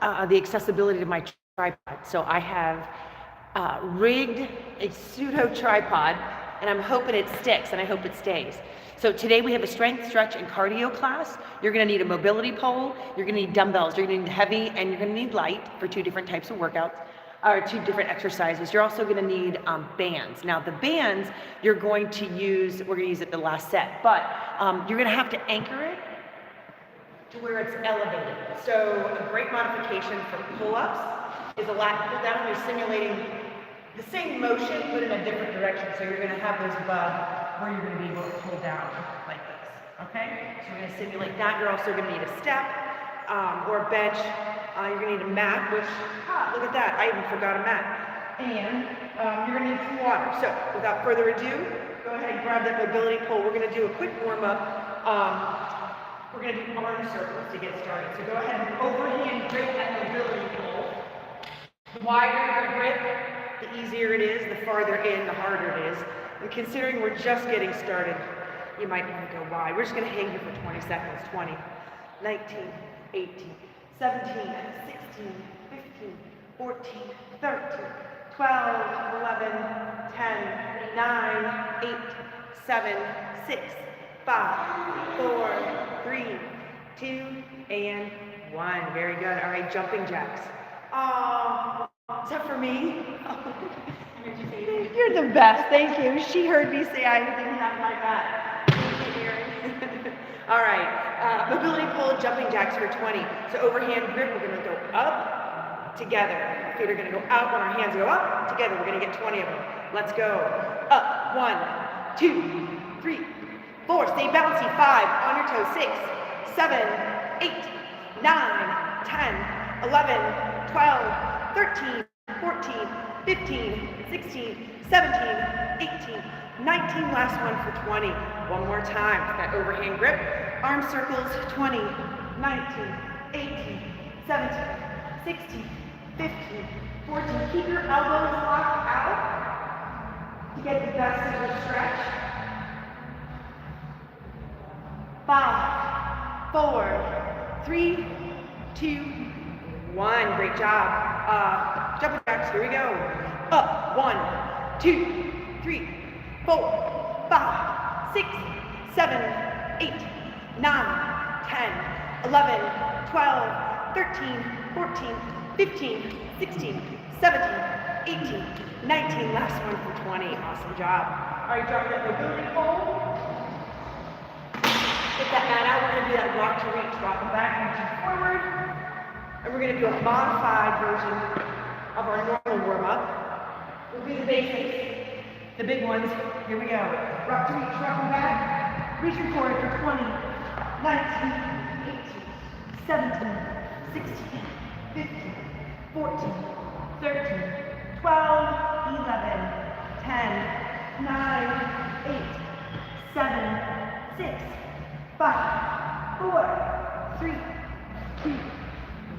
the accessibility to my tripod. So I have rigged a pseudo tripod, and I'm hoping it sticks, and I hope it stays. So today we have a strength, stretch, and cardio class. You're gonna need a mobility pole, you're gonna need dumbbells, you're gonna need heavy, and you're gonna need light for 2 different types of workouts, or 2 different exercises. You're also gonna need bands. Now the bands, you're going to use, we're gonna use it the last set, but you're gonna have to anchor it to where it's elevated. So a great modification for pull-ups is a lat pull down. You're simulating the same motion, but in a different direction. So you're gonna have those above where you're gonna be able to pull down like this, okay? So we're gonna simulate that. You're also gonna need a step or a bench. You're gonna need a mat, which, look at that, I even forgot a mat. And you're gonna need some water. So without further ado, go ahead and grab that mobility pole. We're gonna do a quick warm-up. We're going to do arm circles to get started. So go ahead and overhand grip that mobility pole. The wider your grip, the easier it is. The farther in, the harder it is. And considering we're just getting started, you might want to go wide. We're just going to hang here for 20 seconds. 20, 19, 18, 17, 16, 15, 14, 13, 12, 11, 10, 9, 8, 7, 6, 5, 4, 3, 2, and 1. Very good. All right, jumping jacks. Oh, is that for me? You're the best. Thank you. She heard me say I didn't have my back. Thank you, Erin. All right, mobility pole, jumping jacks for 20. So overhand grip, we're going to go up, together. Our feet are going to go out when our hands go up, together. We're going to get 20 of them. Let's go. Up, 1, 2, 3, 4, stay bouncy, 5, on your toes, 6, 7, 8, 9, 10, 11, 12, 13, 14, 15, 16, 17, 18, 19, last one for 20. One more time, that overhand grip, arm circles, 20, 19, 18, 17, 16, 15, 14. Keep your elbows locked out to get the best of your stretch. 5, 4, 3, 2, 1. Great job. Jumping jacks, here we go. Up, 1, 2, 3, 4, 5, 6, 7, 8, 9, 10, 11, 12, 13, 14, 15, 16, 17, 18, 19. Last one for 20. Awesome job. All right, drop that mobility pole. Get that mat out. We're going to do that rock to reach. Rock them back, reaching forward. And we're going to do a modified version of our normal warm-up. We'll do the basics, the big ones. Here we go. Rock to reach, rock them back. Reaching forward for 20, 19, 18, 17, 16, 15, 14, 13, 12, 11, 10, 9, 8, 7, 6, 5, 4, 3, 2,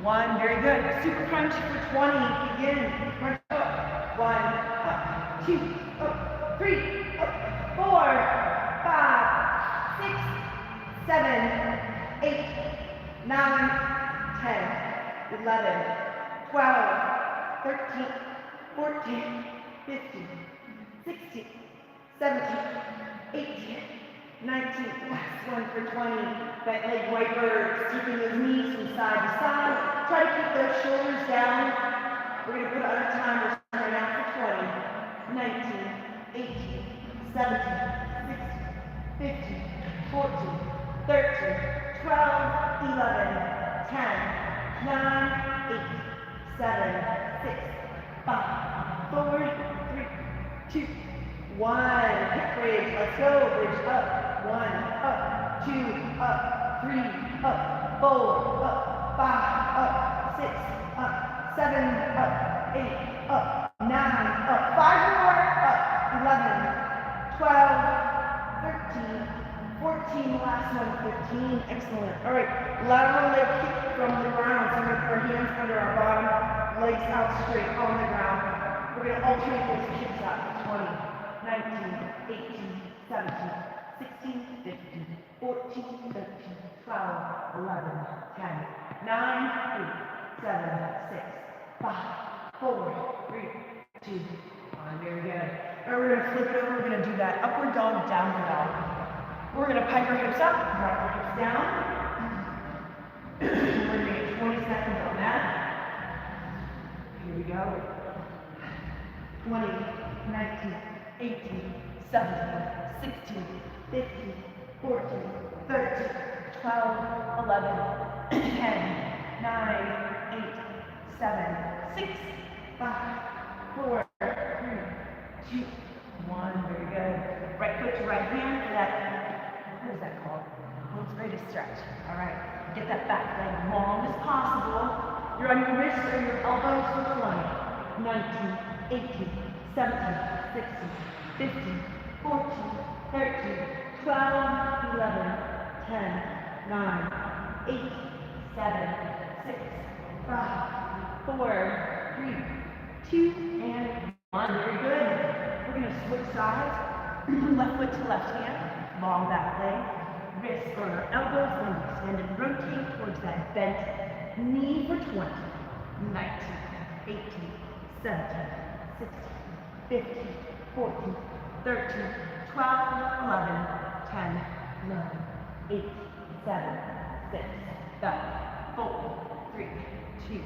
1. Very good. Super crunch for 20. Begin. Crunch up. 1, up, 2, up, 3, up, 4, 5, 6, 7, 8, 9, 10, 11, 12, 13, 14, 15, 16, 17, 18, 19, last one for 20. That leg wiper, keeping those knees from side to side. Try to keep those shoulders down. We're going to put on our timer right now for 20, 19, 18, 17, 16, 15, 14, 13, 12, 11, 10, 9, 8, 7, 6, 5, 4, 3, 2, 1. Hip bridge. Let's go. Bridge up. 1, up, 2, up, 3, up, 4, up, 5, up, 6, up, 7, up, 8, up, 9, up, 5 more, up, 11, 12, 13, 14, last one, 15. Excellent. All right, lateral leg kick from the ground. So we're going to put our hands under our bottom, legs out straight on the ground. We're going to alternate those kicks out. 20, 19, 18, 17, 16, 15, 14, 13, 12, 11, 10, 9, 8, 7, 6, 5, 4, 3, 2, 1. Very good. All right, we're going to flip it over. We're going to do that upward dog, downward dog. We're going to pipe our hips up, drop our hips down. We're going to get 20 seconds on that. Here we go. 20, 19, 18, 17, 16, 15, 14, 13, 12, 11, 10, 9, 8, 7, 6, 5, 4, 3, 2, 1. Very good. Right foot to right hand for that, what is that called? Most greatest stretch. All right. Get that back leg as long as possible. You're on your wrists or your elbows for the line. 19, 18, 17, 16, 15, 14, 13, 12, 11, 10, 9, 8, 7, 6, 5, 4, 3, 2, and 1. Very good. We're going to switch sides. Left foot to left hand. Long back leg. Wrists on our elbows. We're going to extend and rotate towards that bent knee for 20, 19, 18, 17, 16, 15, 14, 13, 12, 11, 10, 9, 8, 7, 6, 5, 4, 3, 2,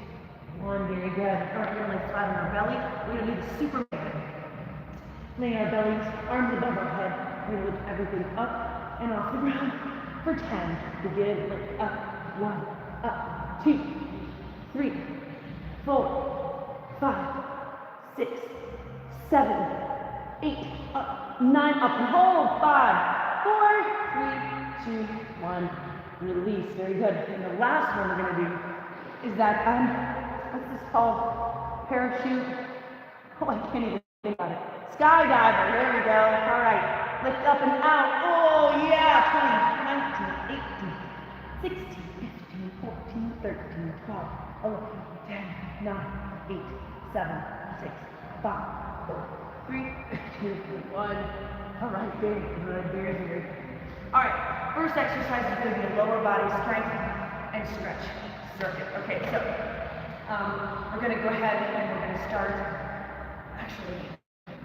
1. Very good. All right, we're going to lay flat on our belly. We're going to do the Superman. Laying our bellies, arms above our head. We're going to lift everything up and off the ground for 10. Begin, lift up, 1, up, 2, 3, 4, 5, 6, 7, 8, up, 9, up and hold, 5, 4, 3, 2, 1. Release, very good. And the last one we're going to do is that, what's this called? Parachute? Oh, I can't even think about it. Skydiver, there we go. All right, lift up and out. Oh yeah, 20, 19, 18, 16, 15, 14, 13, 12, 11, 10, 9, 8, 7, 6, 5, 4, 3, 2, 1. All right, very good, very good. All right, first exercise is going to be a lower body strength and stretch circuit. Okay, so we're going to go ahead and we're going to start, actually,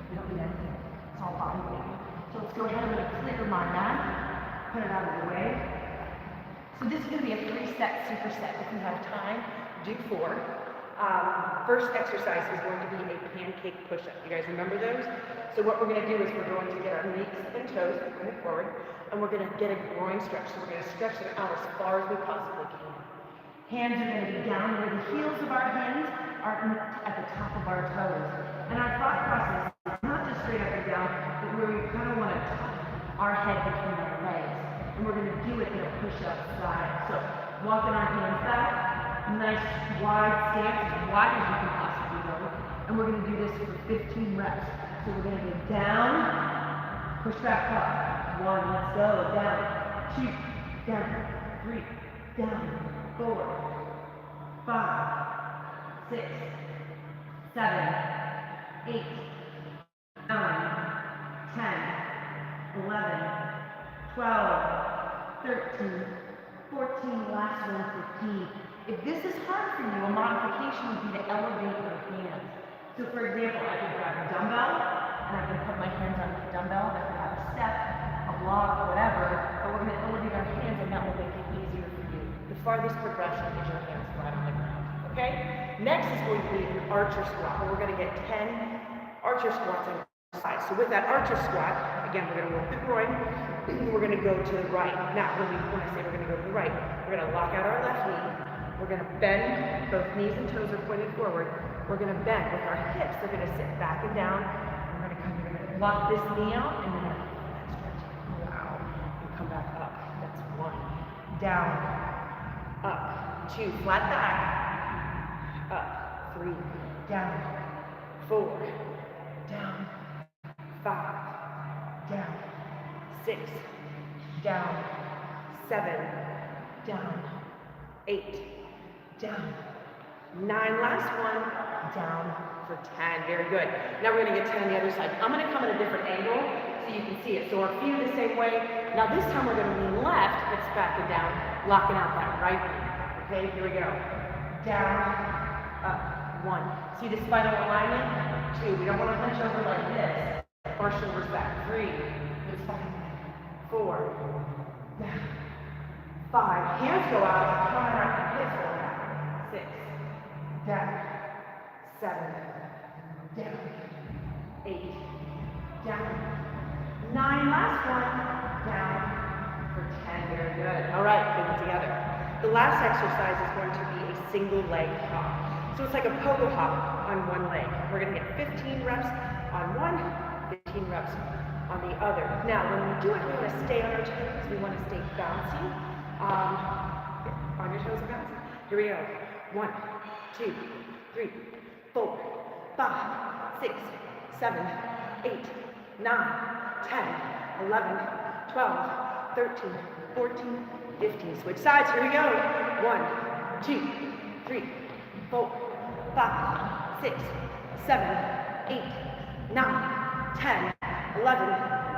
we don't need anything, it's all body weight. So let's go ahead, I'm going to clear my mat, put it out of the way. So this is going to be a 3-set superset. If we have time, do 4. First exercise is going to be a pancake push-up. You guys remember those? So what we're going to do is we're going to get our knees and toes going forward, and we're going to get a groin stretch. So we're going to stretch them out as far as we possibly can. Hands are going to be down where the heels of our hands are at the top of our toes. And our thought process is not just straight up and down, but where we kind of want to tuck our head between our legs. And we're going to do it in a push-up style. So walking our hands back, nice wide stance, as wide as you can possibly go. And we're going to do this for 15 reps. So we're going to go down, push back up. 1, let's go, down, 2, down, 3, down, 4, 5, 6, 7, 8, 9, 10, 11, 12, 13, 14, last one, 15. If this is hard for you, a modification would be to elevate your hands. So for example, I could grab a dumbbell, and I can put my hands on the dumbbell, and I can have a step, a block, whatever, but we're going to elevate our hands, and that will make it easier for you. The farthest progression is your hands flat on the ground, okay? Next is going to be an archer squat, where we're going to get 10 archer squats on each side. So with that archer squat, again, we're going to work the groin, we're going to go to the right. Now, when I say we're going to go to the right, we're going to lock out our left knee, we're going to bend, both knees and toes are pointed forward. We're going to bend with our hips. They're going to sit back and down. We're going to lock this knee out, and then stretch. Wow. And come back up. That's 1. Down. Up. 2. Flat back. Up. 3. Down. 4. Down. 5. Down. 6. Down. 7. Down. 8. Down. 9, last one, down for 10. Very good. Now we're going to get 10 on the other side. I'm going to come at a different angle so you can see it. So our feet are the same way. Now this time we're going to lean left, hips back and down, locking out that right knee. Okay, here we go. down, up, 1. See the spinal alignment? 2. We don't want to hunch over like this. Our shoulders back. 3. Good spine. 4. Down. 5. Hands go out. Counteract the hips go out. 6. Down. 7. Down. 8. Down. 9. Last one. Down. For 10. Very good. All right. Bring it together. The last exercise is going to be a single leg hop. So it's like a pogo hop on one leg. We're going to get 15 reps on one, 15 reps on the other. Now, when we do it, we want to stay on our toes. We want to stay bouncy. On your toes and bouncy. Here we go. 1, 2, 3, 4, 5, 6, 7, 8, 9, 10, 11, 12, 13, 14, 15. Switch sides. Here we go. 1, 2, 3, 4, 5, 6, 7, 8, 9, 10, 11,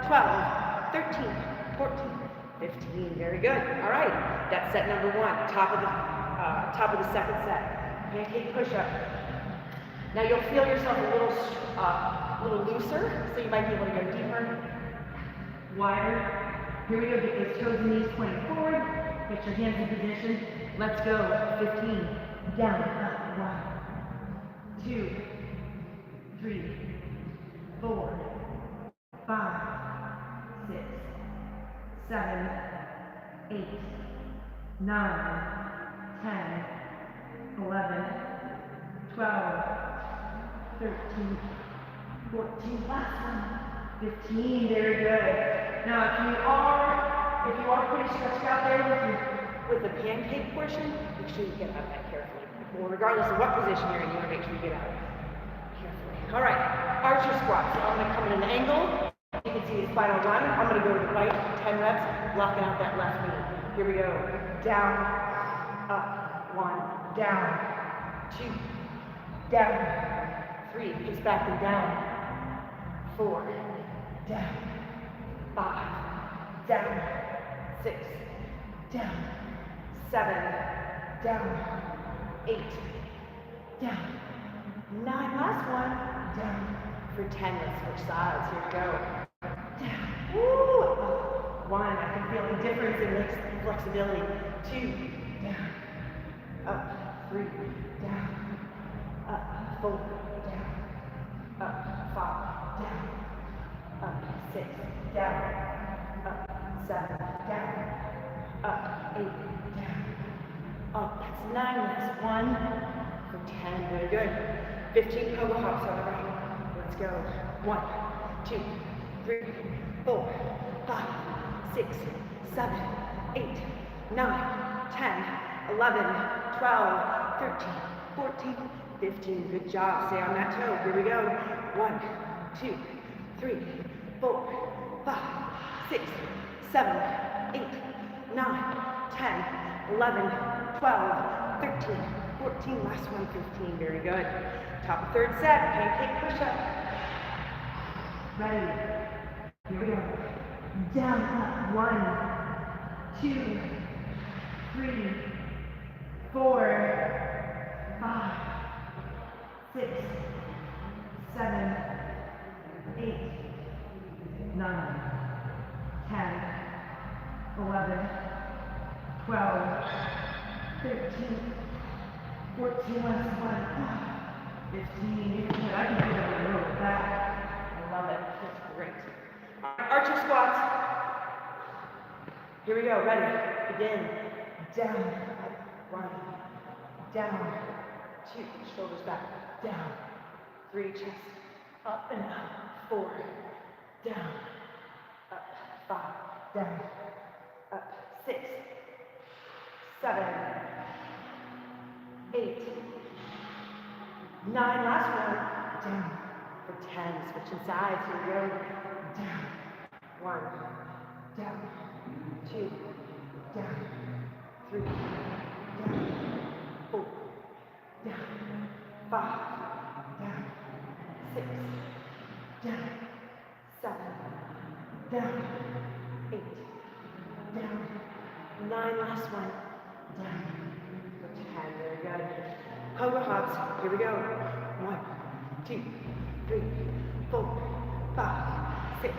12, 13, 14, 15. Very good. All right. That's set number 1. Top of the second set. Pancake push-up. Now you'll feel yourself a little looser, so you might be able to go deeper, wider. Here we go. Get those toes and knees pointing forward. Get your hands in position. Let's go. 15. Down, up, 1, 2, 3, 4, 5, 6, 7, 8, 9, 10, 11, 12, 13, 14, last one, 15. Very good. Now, if you are pretty stretched out there with the pancake portion, make sure you get out of that carefully. Well, regardless of what position you're in, you want to make sure you get out carefully. All right, archer squat. So I'm going to come in an angle. You can see the spinal alignment. I'm going to go to the right, 10 reps, blocking out that left knee. Here we go. Down, up, 1, down, 2, down, 3, hips back and down, 4, down, 5, down, 6, down, 7, down, 8, down, 9, last one, down, for 10, let's switch sides, here we go, down, woo, 1, I can feel the difference in flexibility, 2, down, up, 3, down, up, 4, down, up, 5, down, up, 6, down, up, 7, down, up, 8, down, up, that's 9, that's 1, for 10, very good. 15 pogo hops on the right, let's go. 1, 2, 3, 4, 5, 6, 7, 8, 9, 10, 11, 12, 13, 14, 15. Good job. Stay on that toe. Here we go. 1, 2, 3, 4, 5, 6, 7, 8, 9, 10, 11, 12, 13, 14. Last one, 15. Very good. Top of third set. Pancake push-up. Ready. Here we go. Down, up. 1, 2, 3, 4, 5, 6, 7, 8, 9, 10, 11, 12, 13, 14, last one, 15. I can do that a little back. I love it. That's great. Archer squats. Here we go. Ready. Begin. Down. Up. 1. Down. 2. Shoulders back. Down. 3. Chest. Up and up. 4. Down. Up. 5. Down. Up. 6. 7. 8. 9. Last one. Down. For 10. Switching sides. Here we go. Down. 1. Down. 2. Down. 3. Down. 4. Down. 5. Down. 6. Down. 7. Down. 8. Down. 9. Last one. Down. For 10. Very good. Hover hops. Here we go. 1, 2, 3, 4, 5, 6,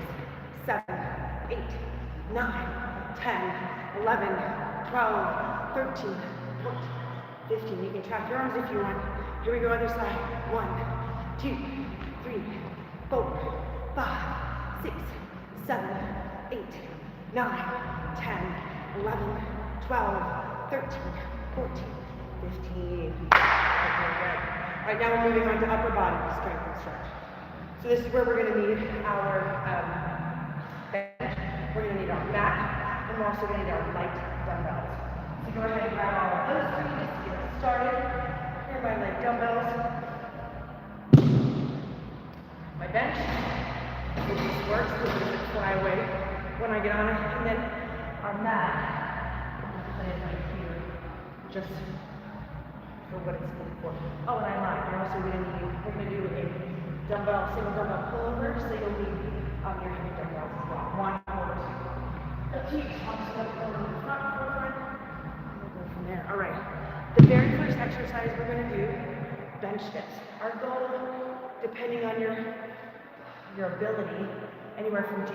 7, 8, 9, 10, 11, 12, 13, 14, 15. You can track your arms if you want. Here we go, other side. 1, 2, 3, 4, 5, 6, 7, 8, 9, 10, 11, 12, 13, 14, 15. Okay, good. Right now we're moving on to upper body strength and stretch. So this is where we're going to need our bench. We're going to need our mat, and we're also going to need our light dumbbells. So go ahead and grab all of those three just to get us started. Here are my light dumbbells. My bench, which just works, which doesn't fly away when I get on it, and then our mat. I'm going to put it right here, just for what it's good for. Oh, and I lied. We're also going to do a dumbbell, single dumbbell pullover, so you'll need your heavy dumbbells as well. 1 or 2. I'll just go over the front, forefront, and we'll go from there. All right. The very first exercise we're going to do, bench dips. Our goal, depending on your ability, anywhere from 10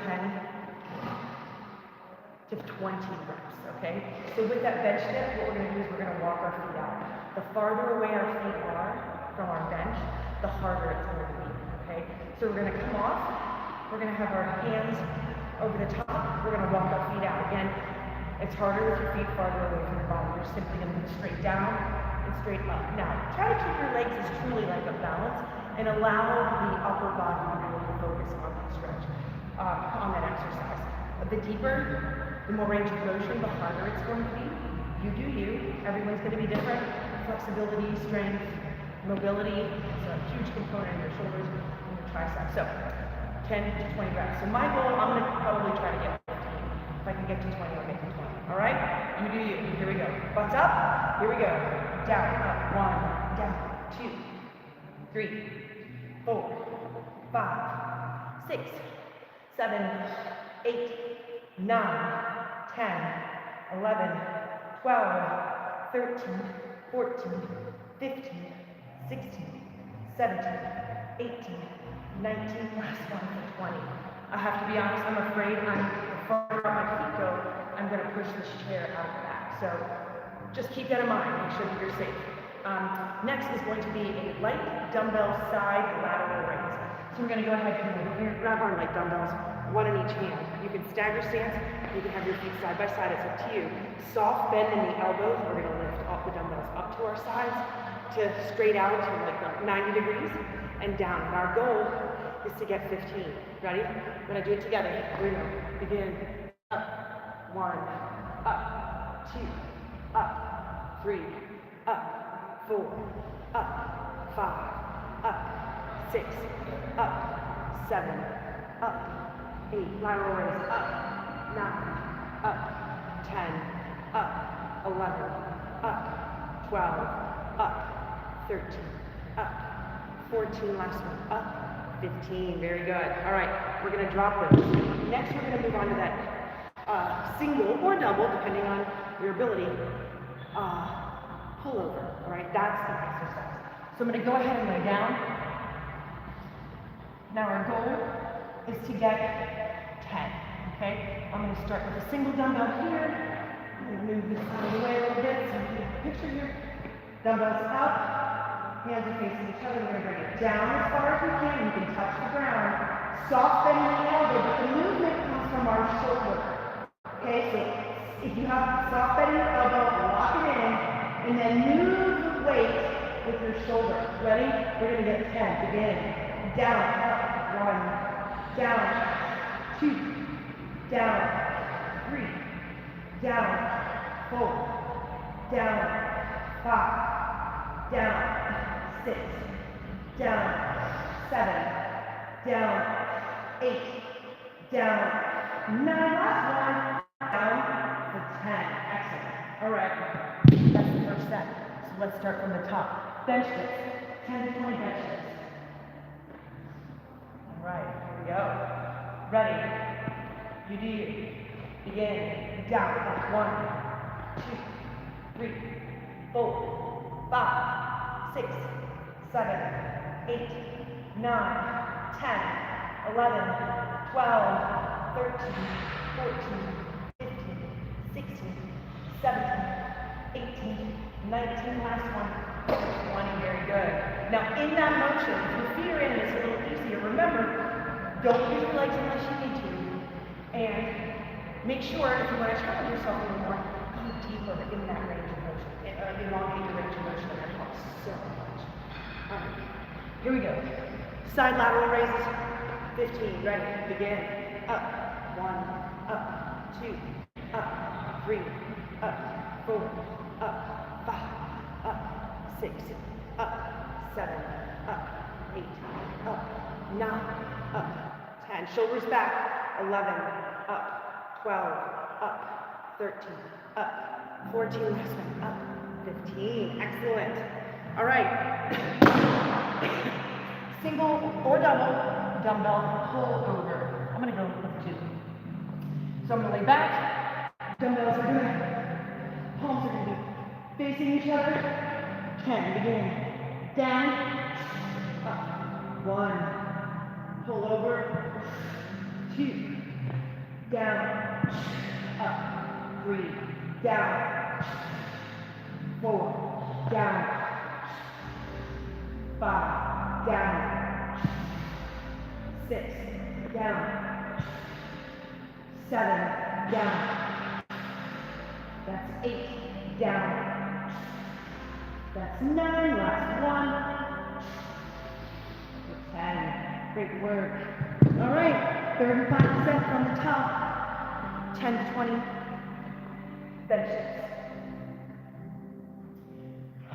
to 20 reps, okay? So with that bench dip, what we're going to do is we're going to walk our feet out. The farther away our feet are from our bench, the harder it's going to be, okay? So we're going to come off, we're going to have our hands over the top, we're going to walk our feet out. Again, it's harder with your feet farther away from your body. You're simply going to move straight down and straight up. Now, try to keep your legs as truly like a balance and allow the upper body to really focus on that stretch, on that exercise. A bit deeper, the more range of motion, the harder it's going to be. You do you. Everyone's going to be different. Flexibility, strength, mobility is a huge component in your shoulders and your triceps. So 10 to 20 reps. So my goal, I'm going to probably try to get 15. If I can get to 20, I'll get to 20. All right? You do you. Here we go. Butts up. Here we go. Down, up. 1, down. 2, 3, 4, 5, 6, 7, 8, 9, 10, 11, 12, 13, 14, 15, 16, 17, 18, 19, last one for 20. I have to be honest, I'm afraid the farther out my feet go, I'm going to push this chair out of the back. So just keep that in mind, make sure that you're safe. Next is going to be a light dumbbell side lateral raise. So we're going to go ahead and grab our light dumbbells, one in each hand. You can stagger stance, you can have your feet side by side, it's up to you. Soft bend in the elbows, we're going to lift off the dumbbells up to our sides, to straight out to like 90 degrees, and down. And our goal is to get 15. Ready? We're going to do it together. Here we go. Begin. Up. 1. Up. 2. Up. 3. Up. 4. Up. 5. Up. 6. Up. 7. Up. 8. Lateral raise. Up. 9. Up. 10. Up. 11. Up. 12. Up. 13. Up. 14. Last one. Up. 15. Very good. All right. We're going to drop those. Next, we're going to move on to that single or double, depending on your ability, pullover. All right. That's the exercise. So I'm going to go ahead and lay down. Now our goal is to get 10. Okay. I'm going to start with a single dumbbell here. I'm going to move this out of the way a little bit so you can get the picture here. Dumbbells out. Hands are facing each other. We're going to bring it down as far as we can. You can touch the ground. Soft bend in the elbow, but the movement comes from our shoulder. Okay, so if you have soft bend in your elbow, lock it in, and then move the weight with your shoulder. Ready? We're going to get 10. Begin. Down, up, 1. Down, 2. Down, 3. Down, 4. Down, 5. Down. 6, down, 7, down, 8, down, 9, last one, down for 10. Excellent. All right, that's the first set. So let's start from the top. Bench dips, 10 to 20 bench dips. All right, here we go. Ready? You do you. Begin. Down, up, 1, 2, 3, 4, 5, 6, 7, 8, 9, 10, 11, 12, 13, 14, 15, 16, 17, 18, 19, last one, 20, very good. Now in that motion, if your feet are in, it's a little easier. Remember, don't use your legs unless you need to. And make sure, if you want to challenge yourself a little more, go deeper in that range of motion. Elongate the range of motion, and that helps so much. All right, here we go. Side lateral raises, 15, ready, begin. Up, 1, up, 2, up, 3, up, 4, up, 5, up, 6, up, 7, up, 8, up, 9, up, 10. Shoulders back, 11, up, 12, up, 13, up, 14, last one, up, 15. Excellent. All right. Single or double, dumbbell pull over. I'm going to go with 2. So I'm going to lay back. Dumbbells are going to, palms are going to be facing each other. 10, begin. Down, up, 1, pull over, 2, down, up, 3, down, 4, down, 5, down, 6, down, 7, down, that's 8, down, that's 9, last 1, 10, great work. All right, 35 sets on the top, 10 to 20 benches.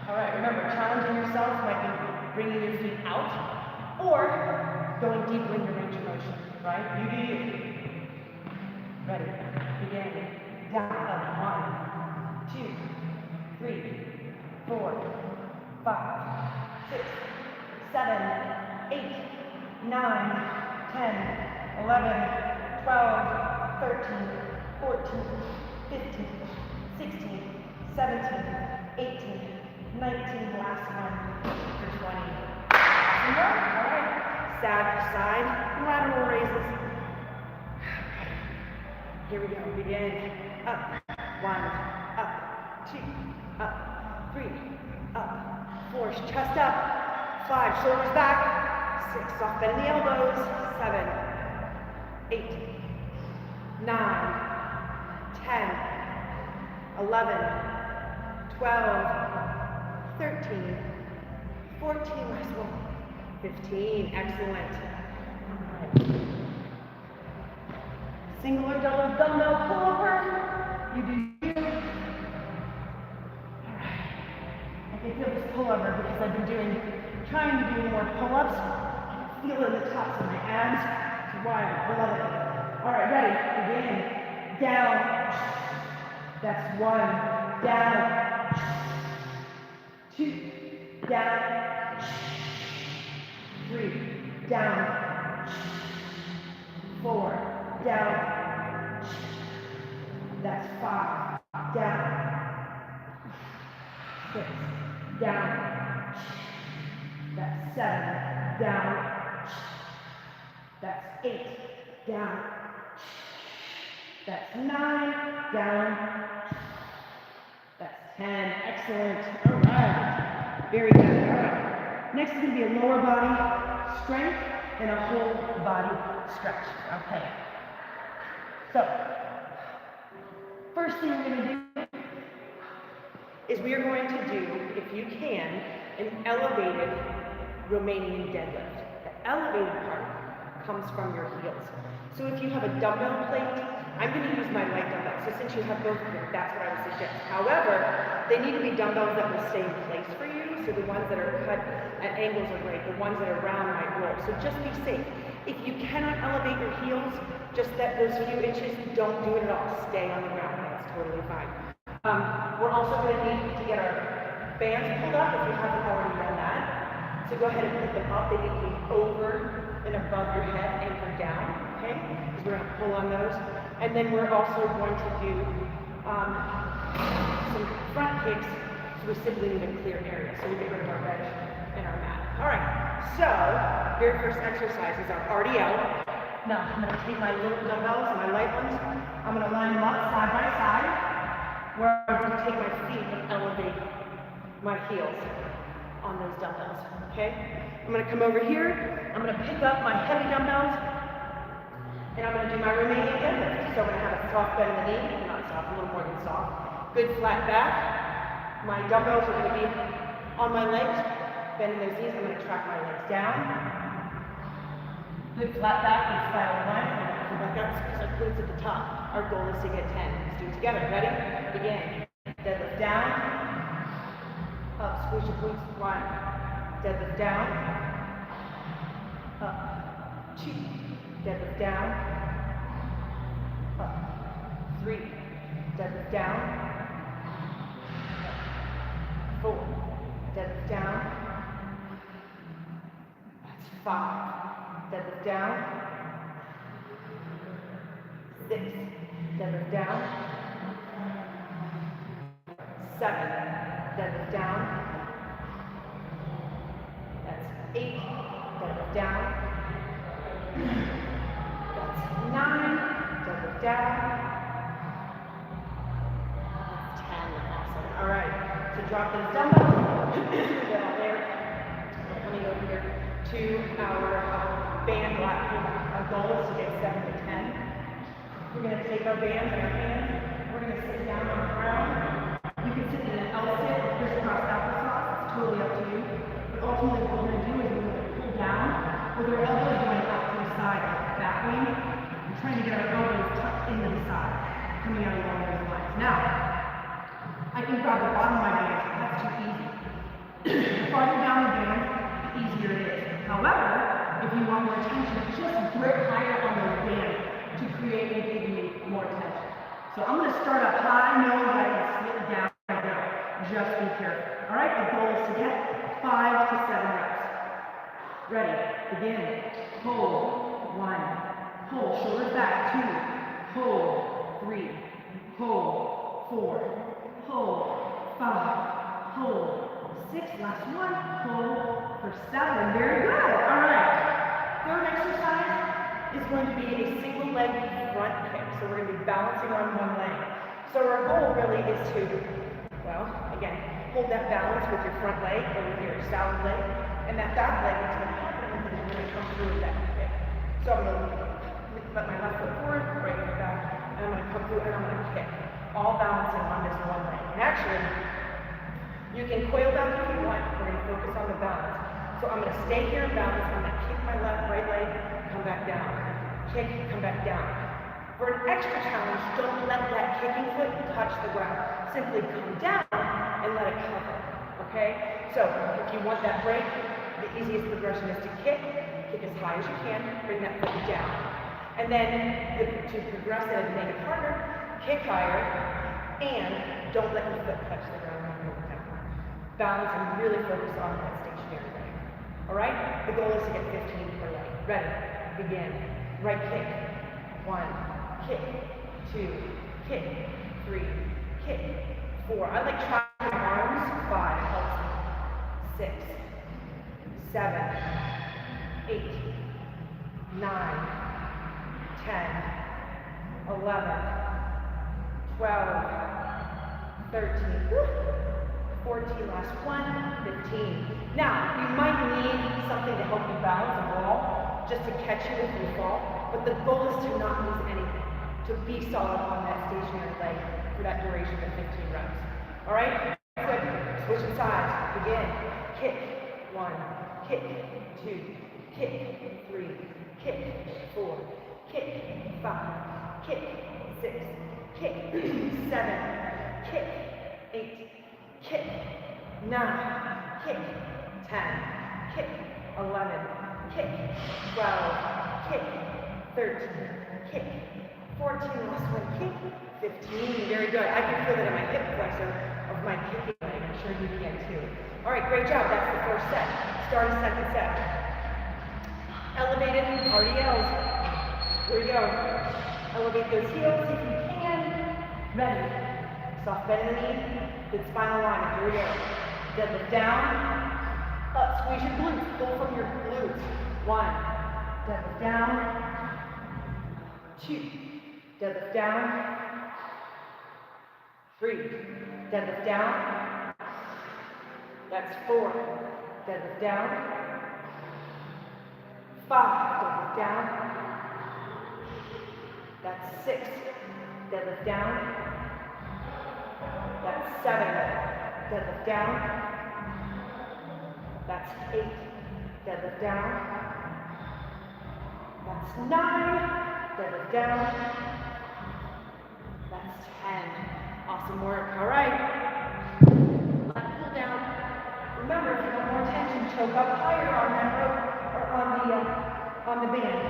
All right, remember, challenging yourself might be bringing your feet out or going deeper in your range of motion, right? You do you. Ready, begin. Down, up, 1, 2, 3, 4, 5, 6, 7, 8, 9, 10, 11, 12, 13, 14, 15, 16, 17, 18, 19, last one, for 20. All right, side lateral raises. Here we go, begin. Up, 1, up, 2, up, 3, up, 4, chest up, 5, shoulders back, 6, soft bend in the elbows, 7, 8, 9, 10, 11, 12, 13, 14, last one, 15, excellent. All right. Single or double dumbbell pull over, you do you. All right, I can feel this pull over because I've been trying to do more pull-ups. I feel it in the tops of my abs. It's wild, I love it. All right, ready, begin. Down, that's 1, down, 2, down, 3, down, 4, down, that's 5, down, 6, down, that's 7, down, that's 8, down, that's 9, down, that's 10, excellent, all right, very good, all right. Next is going to be a lower body strength and a whole body stretch, okay. So, first thing we're going to do is we are going to do, if you can, an elevated Romanian deadlift. The elevated part comes from your heels. So if you have a dumbbell plate, I'm going to use my light dumbbell. So since you have both of them, that's what I would suggest. However, they need to be dumbbells that will stay in place for you. So the ones that are cut at angles are great. The ones that are round might roll. So just be safe. If you cannot elevate your heels, just that those few inches, don't do it at all. Stay on the ground. That's totally fine. We're also going to need to get our bands pulled up if you haven't already done that. So go ahead and put them up. They need to be over and above your head, anchored down, okay? Because we're going to pull on those. And then we're also going to do some front kicks. So We simply need a clear area, so we get rid of our bench and our mat. All right, so very first exercise is our RDL. Now I'm going to take my little dumbbells and my light ones. I'm going to line them up side by side, where I'm going to take my feet and elevate my heels on those dumbbells, okay? I'm going to come over here. I'm going to pick up my heavy dumbbells, and I'm going to do my remaining deadlift. So I'm going to have a soft bend in the knee, not soft, a little more than soft. Good flat back. My dumbbells are going to be on my legs, bending those knees. I'm going to track my legs down. Good flat back, good flat line. I'm going to come back up, squeeze our glutes at the top. Our goal is to get 10. Let's do it together. Ready? Begin. Deadlift down. Up, squeeze your glutes. 1. Deadlift down. Up. 2. Deadlift down. Up. 3. Deadlift down. Up. 4. Deadlift down. That's 5. Deadlift down. 6. Deadlift down. 7. Deadlift down. That's 8. Deadlift down. That's 9. Deadlift down. That's 10. Awesome. All right. So drop those dumbbells. Get all there. We're coming over here to our band lat pullback. Our goal is to get 7 to 10. We're going to take our bands in our hands. We're going to sit down on the ground. You can sit in an L sit or crisscross applesauce. It's totally up to you. But ultimately what we're going to do is we're going to pull down with our elbows going out to the side, like that wing. We're trying to get our elbows tucked into the side, coming out along those lines. Now, I can grab the bottom of my band. That's too easy. The farther down the band, the easier it is. However, if you want more tension, just grip higher on those bands to create and give you more tension. So I'm going to start up high, knowing that I can slip down right now. Just be careful. All right, the goal is to get 5 to 7 reps. Ready, begin. Hold, 1. Hold, shoulders back, 2. Hold, 3. Hold, 4. Hold, 5. Hold, 6. Last one. Hold for 7. Very good. All right. Third exercise is going to be a single leg front kick. So we're going to be balancing on one leg. So our goal really is to, well, again, hold that balance with your front leg or with your salad leg. And that back leg is going to happen and then you're going to come through with that kick. So I'm going to let my left foot forward, right foot back, and I'm going to come through and I'm going to kick. All balancing on this one leg. And actually, you can coil back if you want. We're going to focus on the balance. So I'm going to stay here and balance. I'm going to kick my right leg, come back down. Kick, come back down. For an extra challenge, don't let that kicking foot touch the ground. Simply come down and let it cover. Okay? So if you want that break, the easiest progression is to kick as high as you can, bring that foot down. And then to progress it and make it harder, kick higher, and don't let your foot touch the ground when you move down. Balance and really focus on that stationary leg. Alright? The goal is to get 15 per leg. Ready? Begin. Right kick. 1. Kick. 2. Kick. 3. Kick. 4. I like trying my arms. 5. Helps me. 6. 7. 8. 9. 10. 11. 12. 13. 14. Last one. 15. Now, you might need something to help you balance a ball, just to catch you if you fall, but the goal is to not lose anything, to be solid on that stationary leg for that duration of 15 reps. All right? Good. Switching sides. Begin. Kick. 1. Kick. 2. Kick. 3. Kick. 4. Kick. 5. Kick. 6. Kick. 7. Kick. 8. Kick. 9. Kick. 10. Kick. 11. Kick. 12. Kick. 13. Kick. 14. Last one. Kick. 15. Very good. I can feel that in my hip flexor of my kicking leg. I'm sure you can too. All right, great job. That's the first set. Start a second set. Elevated RDLs. Here we go. Elevate those heels if you can. Ready. Soft bend in the knee, good spinal alignment. Here we go. Deadlift down, up, squeeze your glutes, pull from your glutes. 1, deadlift down, 2, deadlift down, 3, deadlift down, that's 4, deadlift down, 5, deadlift down, that's 6, deadlift down, that's 7, deadlift down, that's 8, deadlift down, that's 9, deadlift down, that's 10. Awesome work. All right. Pull down. Remember, if you want more tension, choke up higher on that rope or on the band.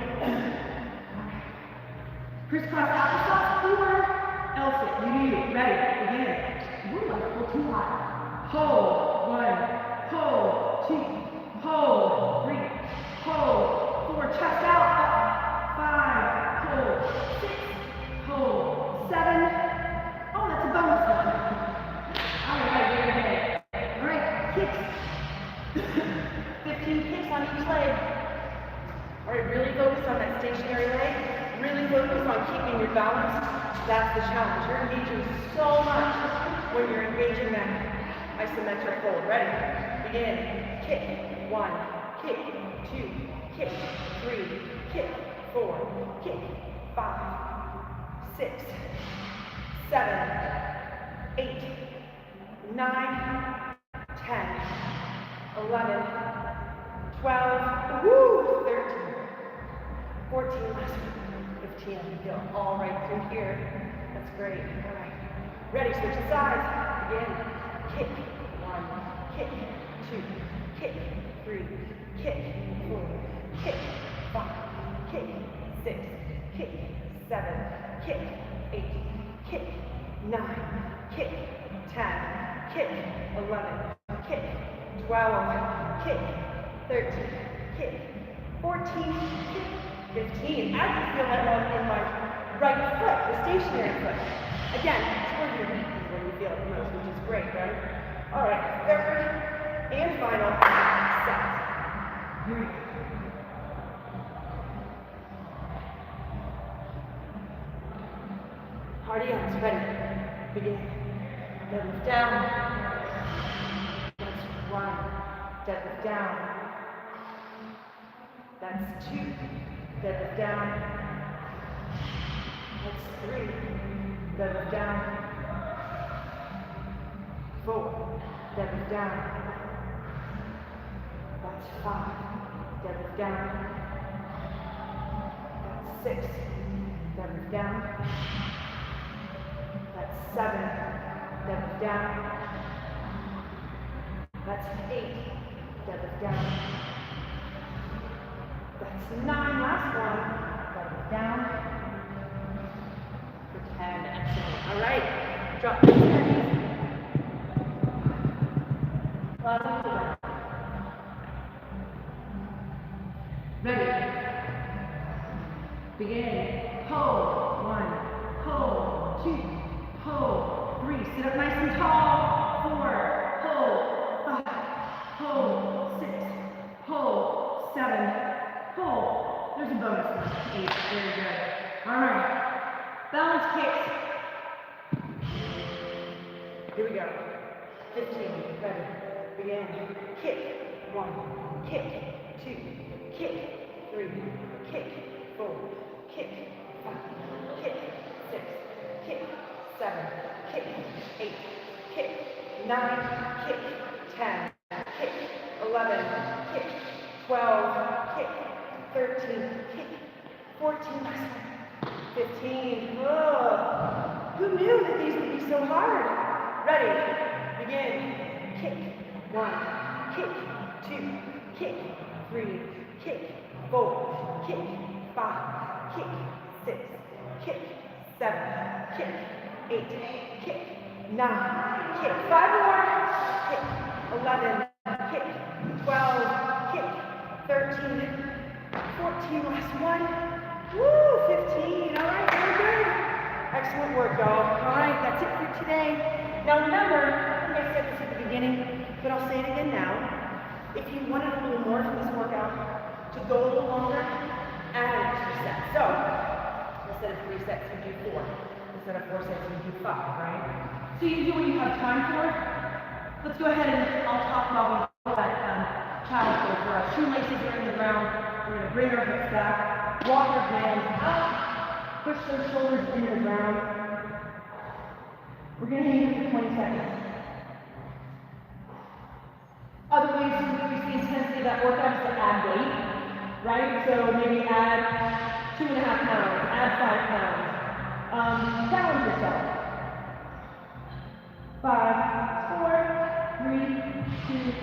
Crisscross applesauce, or L-sit. You need it. Ready. Begin. Ooh, let's pull too high. Hold. 1. Hold. 2. Hold. 3. Hold. 4. Chest out. Up. 5. Hold. 6. Hold. 7. Oh, that's a bonus one. All right, very good. All right, kicks. 15 kicks on each leg. All right, really focus on that stationary leg. Really focus on keeping your balance. That's the challenge. You're engaging so much when you're engaging that isometric hold. Ready? Begin. Kick. 1. Kick. 2. Kick. 3. Kick. 4. Kick. 5. 6. 7, 8, 9, 10, 11, 12, woo, 13, 14, 15. You go all right through here. That's great. All right. Ready, switch sides. Begin. Kick. 1, kick. 2, kick. 3, kick. 4, kick. 5, kick. 6, kick. 7, kick. 8, kick. 9, kick. 10, kick. 11, kick. 12, kick. 13, kick. 14, kick. 15. I can feel that one in my right foot, the stationary foot. Again, it's where your knee is when you feel it the most, which is great, right? All right, third and final set. Here we go. Cardio, ready. Begin. Deadlift down. That's 1. Deadlift down. That's 2. Deadlift down. That's 3. Deadlift down. 4. Deadlift down. That's 5. Deadlift down. That's 6. Deadlift down. That's 7, deadlift down. That's 8, deadlift down. That's 9, last one, deadlift down. For 10, excellent. All right, drop the knees. Ready. Begin. Hold. 1, hold. 2, hold. 3, sit up nice and tall. 4, hold. 5, hold. 6, hold. 7, hold. There's a bonus one. 8, very good. All right, balance kicks. Here we go. 15, ready. Begin. Kick. 1, kick. 2, kick. 3, kick. 4, kick. 5, kick. 6, kick. 7, kick. 8, kick. 9, kick. 10, kick. 11, kick. 12, kick. 13, kick. 14, 15. Whoa. Who knew that these would be so hard? Ready. Begin. Kick. 1, kick. 2, kick. 3, kick. 4, kick. 5, kick. 6, kick. 7, kick. 8, kick. 9, kick. 5 more. Kick. 11, kick. 12, kick. 13, 14, last one. Woo, 15. All right, very good. Excellent work, y'all. All right, that's it for today. Now remember, I think I said this at the beginning, but I'll say it again now. If you wanted a little more from this workout, to go a little longer, add an extra set. So, instead of 3 sets, you do 4. Instead of 4 sets, you do 5, right? So you do what you have time for. Let's go ahead and I'll talk while we let child go for our shoelaces are in the ground. We're going to bring our hips back, walk our hands up, push those shoulders into the ground. We're going to hang here for 20 seconds. Other ways to increase the intensity of that workout is to add weight, right? So maybe add 2.5 pounds, add 5 pounds. Challenge yourself. 5, 4, 3, 2,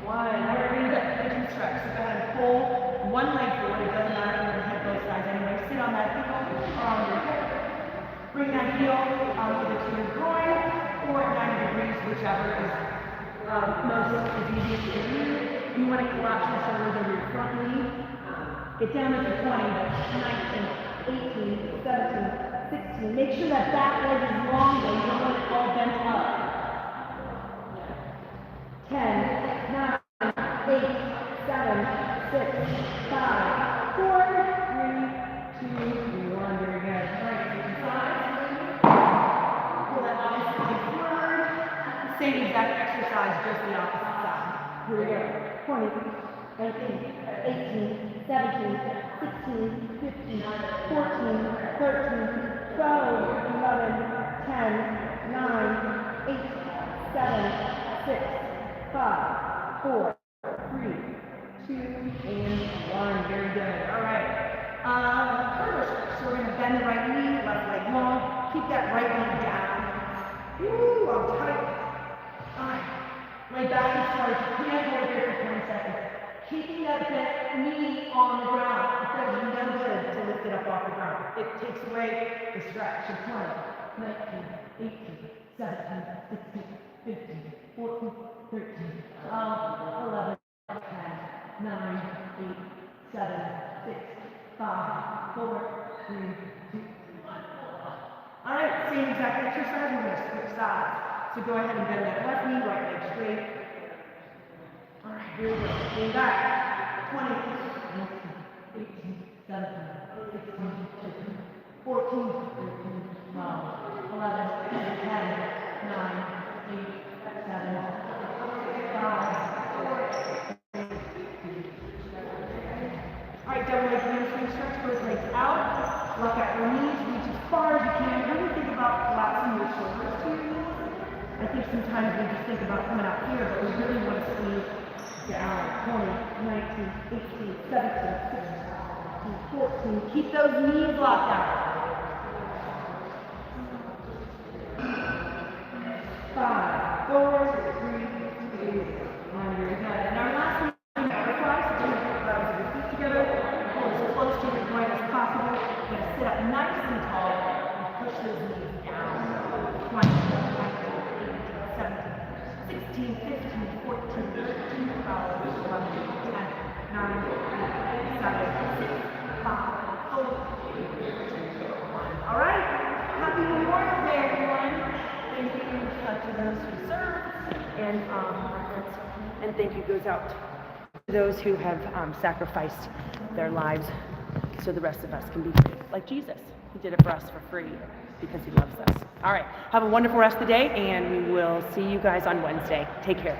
1. All right, we're going to get a stretch. So go ahead and pull one leg forward. It doesn't matter if you're going to head both sides anyway. Sit on that heel or on your hip. Bring that heel either to your groin or at 90 degrees, whichever is easiest for you. You want to collapse your shoulders over your front knee. Get down to 20, 19, 18, 17, 16. Make sure that back leg is long though. You don't want it all bent up. 10, 9, 8, 7, 6, 5, 4, 3, 2, 1. Very good. All right, switching sides. Pull that opposite leg forward. Same exact exercise, just the opposite side. Here we go. 20, 19, 18, 17, 16, 15, 14, 13, 12, 11, 10, 9, 8, 7, 6, 5, 4, 3, 2, and 1. Very good. All right. Curl stretch. So we're going to bend the right knee, left leg long. Keep that right knee down. Woo, I'm tight. All right. Lay back and start. You can't hold here for 20 seconds. Keeping that knee on the ground. It does no good to lift it up off the ground. It takes away the stretch. So 20, 19, 18, 17, 16, 15, 14, 13, 12, 11, 10, 9, 8, 7, 6, 5, 4, 3, 2, 1. All right, same exact exercise. We're going to switch sides. So go ahead and bend that left knee, right leg straight. All right, here we go. Lean back. 20, 18, 17, 16, 15, 14, 13, 12, 11, 10, 9, 8, 7, 5, 4. All right, double leg hamstring stretch. Both legs out. Lock out your knees. Reach as far as you can. Really think about collapsing your shoulders to your knees. I think sometimes we just think about coming out here, but we really want to squeeze down. 20, 19, 18, 17, 16, 14. Keep those knees locked out. 5, 4, 3, 2, 1. Very good. And our last one is butterfly. So we're going to put the bottoms of your feet together. Pull as close to your groin as possible. You're going to sit up nice and tall and push those knees down. 20, 16, 15, 14, 13, 12, 11, 10, 9, 8, 7, 6, 5, 4, 3, 2, 1. All right. Happy Memorial Day, everyone. Thank you to those who serve, and thank you goes out to those who have sacrificed their lives so the rest of us can be free, like Jesus. He did it for us for free because he loves us. All right, have a wonderful rest of the day, and we will see you guys on Wednesday. Take care.